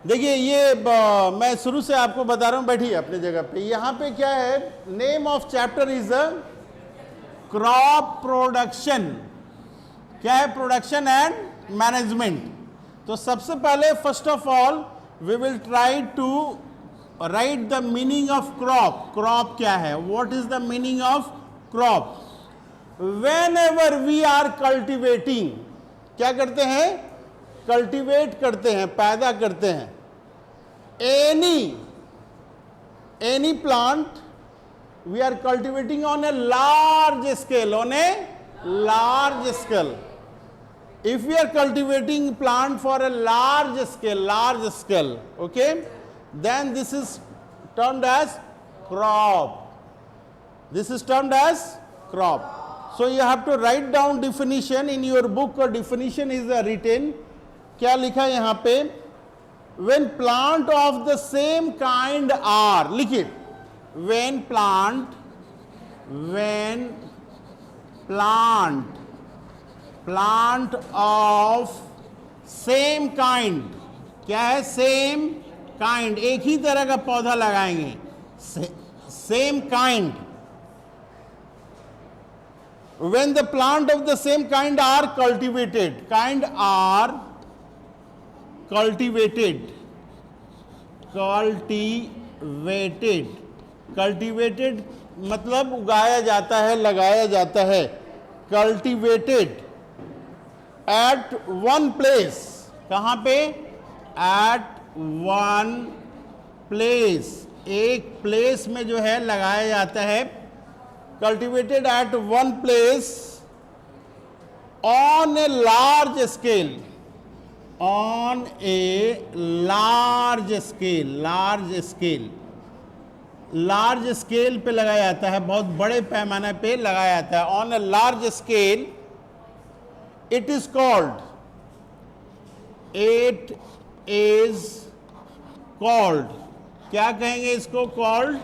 देखिए ये मैं शुरू से आपको बता रहा हूं, बैठिए अपने जगह पे। यहां पे क्या है, name of chapter is crop production. क्या है? Production and management. तो सबसे पहले first of all we will try to write the meaning of crop. Crop क्या है? What is the meaning of crop? Whenever we are cultivating, क्या करते हैं? कल्टिवेट करते हैं, पैदा करते हैं। Any plant we are cultivating on a large scale, on a large scale. If we are cultivating plant for a large scale, okay, then this is termed as crop. This is termed as crop. So you have to write down definition in your book, or definition is written. क्या लिखा है यहाँ पे? When plant of the same kind are, लिखिए, when plant of same kind, क्या है? Same kind, एक ही तरह का पौधा लगाएंगे, same kind. when the plant of the same kind are cultivated, cultivated मतलब उगाया जाता है, लगाया जाता है। cultivated at one place, कहां पे? at one place, एक प्लेस में जो है लगाया जाता है। cultivated at one place on a large scale, on a large scale पे लगाया जाता है, बहुत बड़े पैमाने पे लगाया जाता है। on a large scale it is called, क्या कहेंगे इसको? called,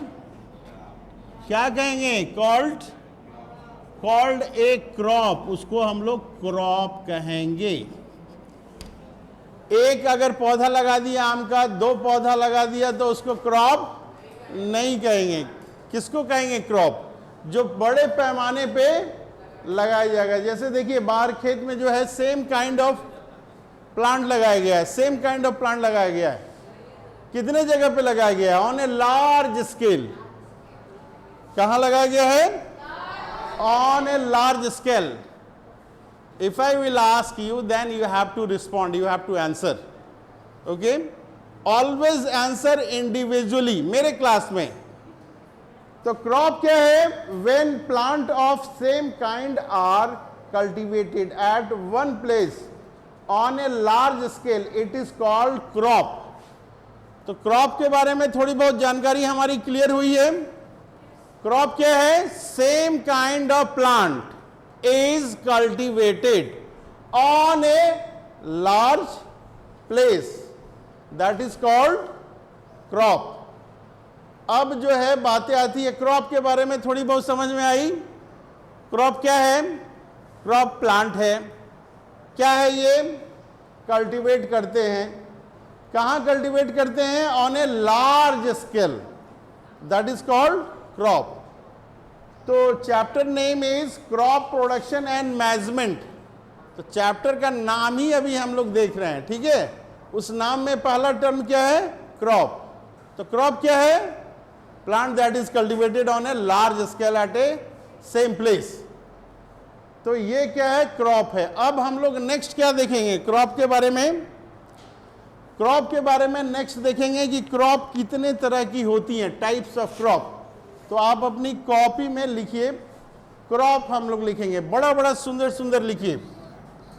क्या कहेंगे? called ए क्रॉप, उसको हम लोग क्रॉप कहेंगे। एक अगर पौधा लगा दिया आम का, 2 पौधा लगा दिया, तो उसको क्रॉप नहीं कहेंगे। किसको कहेंगे क्रॉप? जो बड़े पैमाने पे लगाया जाएगा। जैसे देखिए बाहर खेत में जो है सेम काइंड ऑफ प्लांट लगाया गया है, सेम काइंड ऑफ प्लांट लगाया गया है। कितने जगह पे लगाया गया है? On a large scale. कहां लगाया गया है? On a large scale. If I will ask you, then you have to respond, you have to answer, okay? Always answer individually मेरे क्लास में। तो क्रॉप क्या है? When plant of same kind are cultivated at one place on a large scale, it is called crop. तो क्रॉप के बारे में थोड़ी बहुत जानकारी हमारी क्लियर हुई है। क्रॉप क्या है? Same kind of plant is cultivated on a large place, that is called crop. अब जो है बातें आती है क्रॉप के बारे में, थोड़ी बहुत समझ में आई। क्रॉप क्या है? क्रॉप प्लांट है। क्या है ये? कल्टीवेट करते हैं। कहां कल्टीवेट करते हैं? On a large scale, that is called crop. तो chapter name is crop production and management. तो चैप्टर का नाम ही अभी हम लोग देख रहे हैं, ठीक है? उस नाम में पहला टर्म क्या है? क्रॉप। तो क्रॉप क्या है? Plant that is cultivated on a large scale eight A same place. तो ये क्या है? क्रॉप है। अब हम लोग नेक्स्ट क्या देखेंगे क्रॉप के बारे में? क्रॉप के बारे में नेक्स्ट देखेंगे कि क्रॉप कितने तरह की होती हैं, टाइप्स ऑफ क्रॉप। तो आप अपनी कॉपी में लिखिए, क्रॉप हम लोग लिखेंगे, बड़ा बड़ा सुंदर सुंदर लिखिए,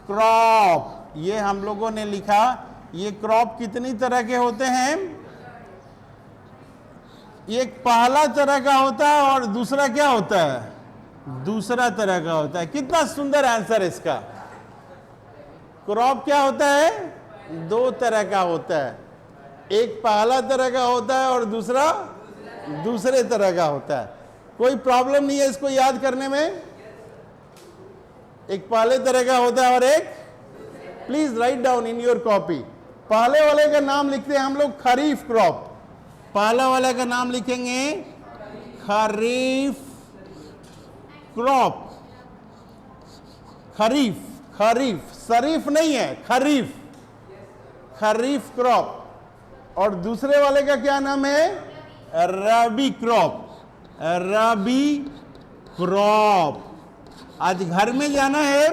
क्रॉप। ये हम लोगों ने लिखा। ये क्रॉप कितनी तरह के होते हैं? ये पहला तरह का होता है और दूसरा क्या होता है? दूसरा तरह का होता है। कितना सुंदर आंसर है इसका। क्रॉप क्या होता है? 2 तरह का होता है। एक पहला तरह का होता है और दूसरा दूसरे तरह का होता है। कोई प्रॉब्लम नहीं है इसको याद करने में। एक पहले तरह का होता है और एक, please write down in your copy, पहले वाले का नाम लिखते हैं हम लोग खरीफ क्रॉप। पहला वाले का नाम लिखेंगे खरीफ क्रॉप। खरीफ, खरीफ, शरीफ नहीं है, खरीफ, खरीफ क्रॉप। और दूसरे वाले का क्या नाम है? रबी क्रॉप। रबी क्रॉप। आज घर में जाना है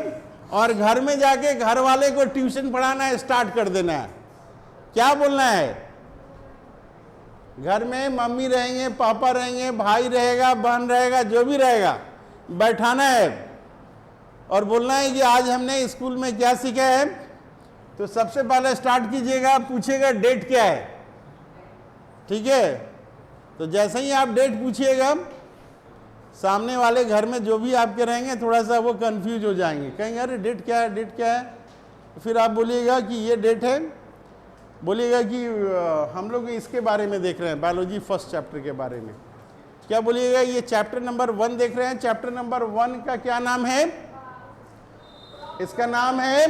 और घर में जाके घर वाले को ट्यूशन पढ़ाना स्टार्ट कर देना है। क्या बोलना है? घर में मम्मी रहेंगे, पापा रहेंगे, भाई रहेगा, बहन रहेगा, जो भी रहेगा, बैठाना है और बोलना है कि आज हमने स्कूल में क्या सीखा है। तो सबसे पहले स्टार्ट कीजिएगा, पूछेगा डेट क्या है, ठीक है। तो जैसे ही आप डेट पूछिएगा, सामने वाले घर में जो भी आपके रहेंगे थोड़ा सा वो कंफ्यूज हो जाएंगे, कहेंगे अरे डेट क्या है, डेट क्या है। तो फिर आप बोलिएगा कि ये डेट है, बोलिएगा कि हम लोग इसके बारे में देख रहे हैं, बायोलॉजी फर्स्ट चैप्टर के बारे में। क्या बोलिएगा? ये चैप्टर नंबर 1 देख रहे हैं। चैप्टर नंबर 1 का क्या नाम है? इसका नाम है,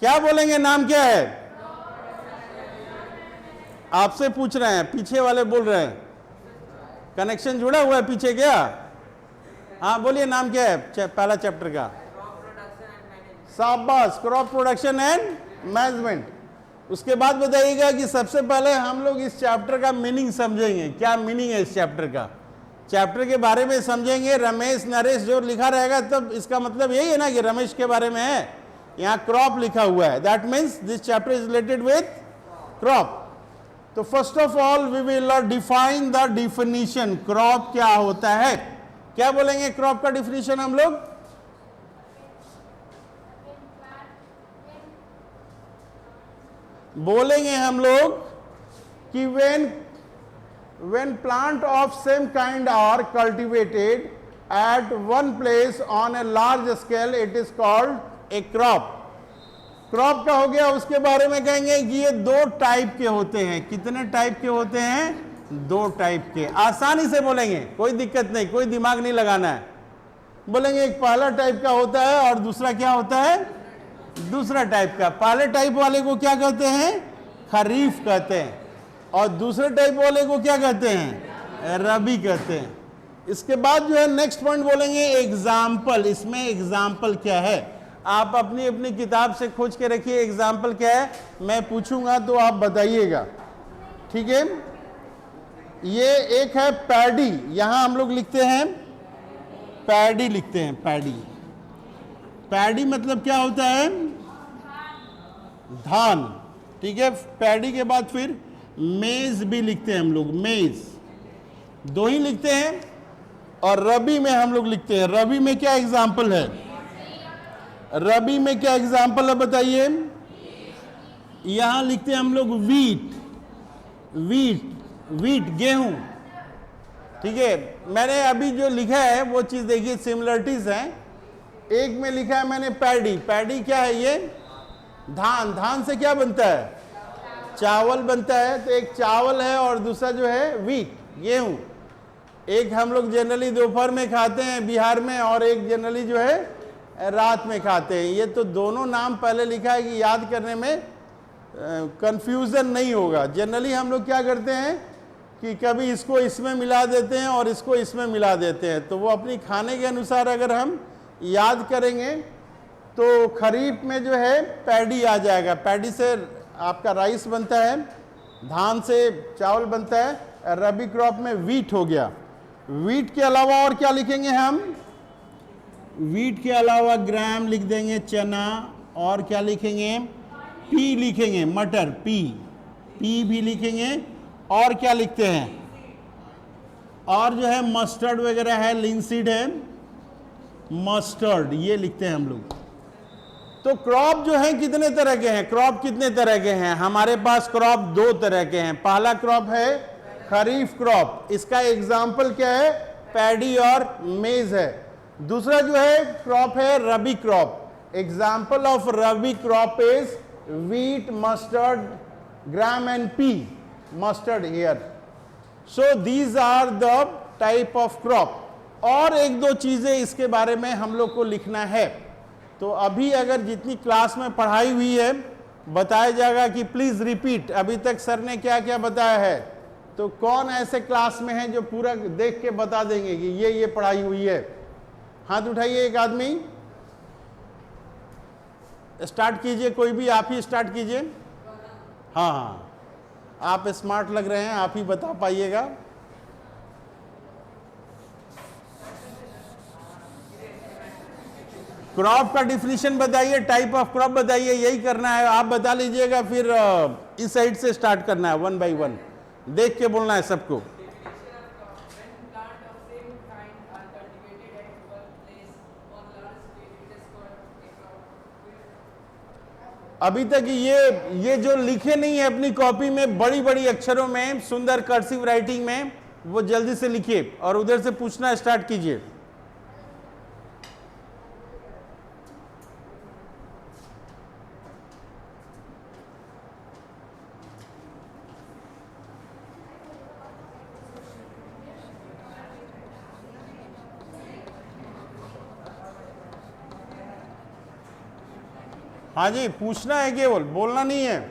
क्या बोलेंगे, नाम क्या है? आपसे पूछ रहे हैं, पीछे वाले बोल रहे हैं। कनेक्शन जुड़ा हुआ है पीछे क्या? हाँ बोलिए, नाम क्या है पहला चैप्टर का? शाबाश, क्रॉप प्रोडक्शन एंड मैनेजमेंट। उसके बाद बताइएगा कि सबसे पहले हम लोग इस चैप्टर का मीनिंग समझेंगे। क्या मीनिंग है इस चैप्टर का? चैप्टर के बारे में समझेंगे। रमेश नरेश जो लिखा रहेगा तब इसका मतलब यही है ना कि रमेश के बारे में है। यहाँ क्रॉप लिखा हुआ है, that means this chapter is related with crop. तो first of all we will define the definition. Crop क्या होता है? क्या बोलेंगे क्रॉप का डिफिनीशन हम लोग? बोलेंगे हम लोग कि when plant of same kind are cultivated at one place on a large scale, it is called a crop. Crop का हो गया। उसके बारे में कहेंगे कि ये 2 टाइप के होते हैं। कितने टाइप के होते हैं? 2 टाइप के। आसानी से बोलेंगे, कोई दिक्कत नहीं, कोई दिमाग नहीं लगाना है। बोलेंगे एक पहला टाइप का होता है और दूसरा क्या होता है? दूसरा टाइप का। पहले टाइप वाले को क्या कहते हैं? खरीफ कहते हैं। और दूसरे टाइप वाले को क्या कहते हैं? रबी कहते हैं। इसके बाद जो है नेक्स्ट पॉइंट बोलेंगे एग्जाम्पल। इसमें एग्जाम्पल क्या है? आप अपनी अपनी किताब से खोज के रखिए एग्जाम्पल क्या है। मैं पूछूंगा तो आप बताइएगा, ठीक है। ये एक है पैडी। यहां हम लोग लिखते हैं पैडी, लिखते हैं पैडी। पैडी मतलब क्या होता है? धान, ठीक है। पैडी के बाद फिर मेज भी लिखते हैं हम लोग, मेज 2 ही लिखते हैं। और रबी में हम लोग लिखते हैं। रबी में क्या एग्जाम्पल है? रबी में क्या एग्जाम्पल है बताइए? यहां लिखते हैं हम लोग वीट, वीट, वीट गेहूं, ठीक है। मैंने अभी जो लिखा है वो चीज देखिए, सिमिलरिटीज हैं। एक में लिखा है मैंने पैडी। पैडी क्या है? ये धान। धान से क्या बनता है? चावल बनता है। तो एक चावल है और दूसरा जो है वीट, गेहूं। एक हम लोग जनरली दोपहर में खाते हैं बिहार में, और एक जनरली जो है रात में खाते हैं। ये तो दोनों नाम पहले लिखा है कि याद करने में कंफ्यूजन नहीं होगा। जनरली हम लोग क्या करते हैं कि कभी इसको इसमें मिला देते हैं और इसको इसमें मिला देते हैं। तो वो अपनी खाने के अनुसार अगर हम याद करेंगे तो खरीफ में जो है पैडी आ जाएगा। पैडी से आपका राइस बनता है, धान से चावल बनता है। रबी क्रॉप में वीट हो गया। वीट के अलावा और क्या लिखेंगे हम? वीट के अलावा ग्राम लिख देंगे, चना, और क्या लिखेंगे? पी लिखेंगे, मटर, पी, पी भी लिखेंगे। और क्या लिखते हैं? और जो है मस्टर्ड वगैरह है, लिंसीड है, मस्टर्ड, ये लिखते हैं हम लोग। तो क्रॉप जो है कितने तरह के हैं? क्रॉप कितने तरह के हैं? हमारे पास क्रॉप 2 तरह के हैं। पहला क्रॉप है खरीफ क्रॉप। इसका एग्जाम्पल क्या है? पैडी और मेज है। दूसरा जो है क्रॉप है rabi crop. Example of rabi crop is wheat, mustard, gram and pea, mustard here. So these are the type of crop. और 1-2 चीजें इसके बारे में हम लोग को लिखना है। तो अभी अगर जितनी क्लास में पढ़ाई हुई है बताया जाएगा कि प्लीज रिपीट, अभी तक सर ने क्या क्या बताया है। तो कौन ऐसे क्लास में है जो पूरा देख के बता देंगे कि ये पढ़ाई हुई है? हाथ उठाइए एक आदमी। स्टार्ट कीजिए, कोई भी, आप ही स्टार्ट कीजिए। हाँ हाँ, आप स्मार्ट लग रहे हैं, आप ही बता पाइएगा। क्रॉप का डिफिनीशन बताइए, टाइप ऑफ क्रॉप बताइए, यही करना है। आप बता लीजिएगा, फिर इस साइड से स्टार्ट करना है, 1 बाय 1 देख के बोलना है सबको। अभी तक ये जो लिखे नहीं है अपनी कॉपी में बड़ी बड़ी अक्षरों में, सुंदर कर्सिव राइटिंग में, वो जल्दी से लिखिए और उधर से पूछना स्टार्ट कीजिए। हाँ जी, पूछना है, केवल बोलना नहीं है।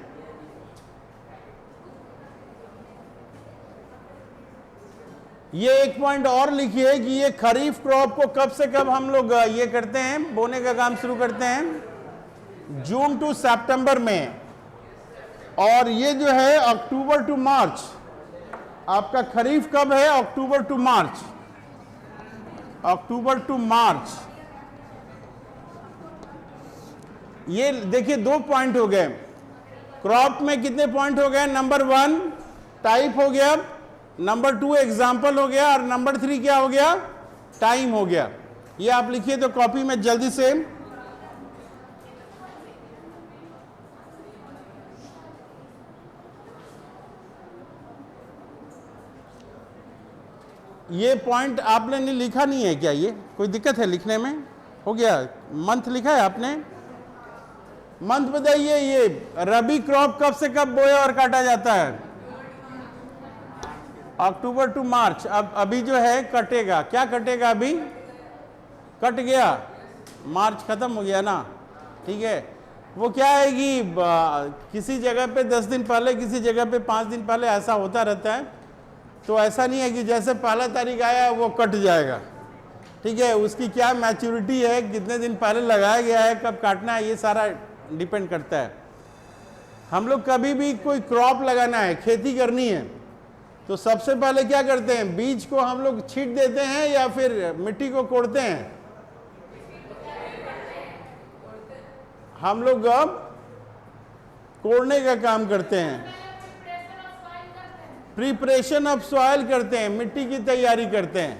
ये एक पॉइंट और लिखिए कि ये खरीफ क्रॉप को कब से कब हम लोग ये करते हैं, बोने का काम शुरू करते हैं, जून टू सितंबर में, और ये जो है अक्टूबर टू मार्च। आपका खरीफ कब है? अक्टूबर टू मार्च। अक्टूबर टू मार्च। ये देखिए 2 पॉइंट हो गए। क्रॉप में कितने पॉइंट हो गए? नंबर 1 टाइप हो गया, नंबर 2 एग्जाम्पल हो गया, और नंबर 3 क्या हो गया? टाइम हो गया। ये आप लिखिए तो कॉपी में जल्दी से। ये पॉइंट आपने लिखा नहीं है क्या? ये कोई दिक्कत है लिखने में? हो गया। मंथ लिखा है आपने? मंथ बताइए। ये रबी क्रॉप कब से कब बोया और काटा जाता है? अक्टूबर टू मार्च। अब अभी जो है कटेगा, क्या कटेगा? अभी कट गया, मार्च खत्म हो गया ना, ठीक है। वो क्या है कि किसी जगह पे 10 दिन पहले, किसी जगह पे 5 दिन पहले, ऐसा होता रहता है। तो ऐसा नहीं है कि जैसे पहला तारीख आया वो कट जाएगा, ठीक है। उसकी क्या मैच्योरिटी है, कितने दिन पहले लगाया गया है, कब काटना है, ये सारा डिपेंड करता है। हम लोग कभी भी कोई क्रॉप लगाना है, खेती करनी है, तो सबसे पहले क्या करते हैं? बीज को हम लोग छींट देते हैं या फिर मिट्टी को कोड़ते हैं? हम लोग अब कोड़ने का काम करते हैं, प्रिपरेशन ऑफ सॉइल करते हैं, मिट्टी की तैयारी करते हैं।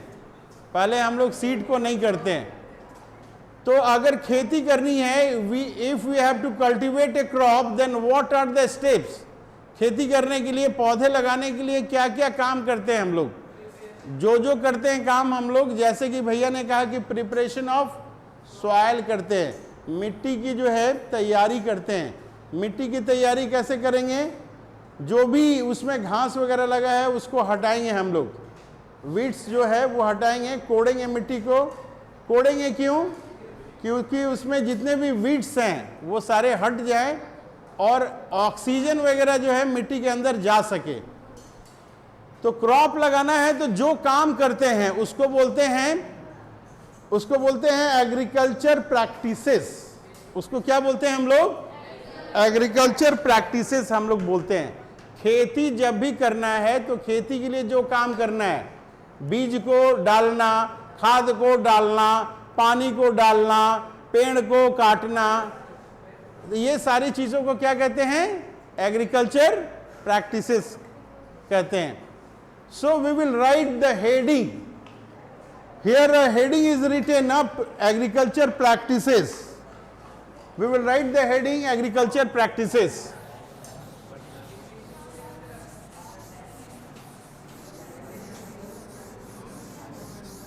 पहले हम लोग सीड को नहीं करते हैं। तो अगर खेती करनी है, if we have to cultivate a crop, then what are the steps? खेती करने के लिए, पौधे लगाने के लिए क्या क्या काम करते हैं हम लोग? जो करते हैं काम हम लोग, जैसे कि भैया ने कहा कि प्रिपरेशन ऑफ सॉइल करते हैं, मिट्टी की जो है तैयारी करते हैं। मिट्टी की तैयारी कैसे करेंगे? जो भी उसमें घास वगैरह लगा है उसको हटाएंगे हम लोग, वीड्स जो है वो हटाएंगे, कोड़ेंगे मिट्टी को। कोड़ेंगे क्यों? क्योंकि उसमें जितने भी वीड्स हैं वो सारे हट जाएं और ऑक्सीजन वगैरह जो है मिट्टी के अंदर जा सके। तो क्रॉप लगाना है तो जो काम करते हैं उसको बोलते हैं एग्रीकल्चर प्रैक्टिसेस। उसको क्या बोलते हैं हम लोग? एग्रीकल्चर प्रैक्टिसेस हम लोग बोलते हैं। खेती जब भी करना है तो खेती के लिए जो काम करना है, बीज को डालना, खाद को डालना, पानी को डालना, पेड़ को काटना, ये सारी चीजों को क्या कहते हैं? एग्रीकल्चर प्रैक्टिसेस कहते हैं। So we will write the heading here. Heading is written up agriculture practices. We will write the heading agriculture practices.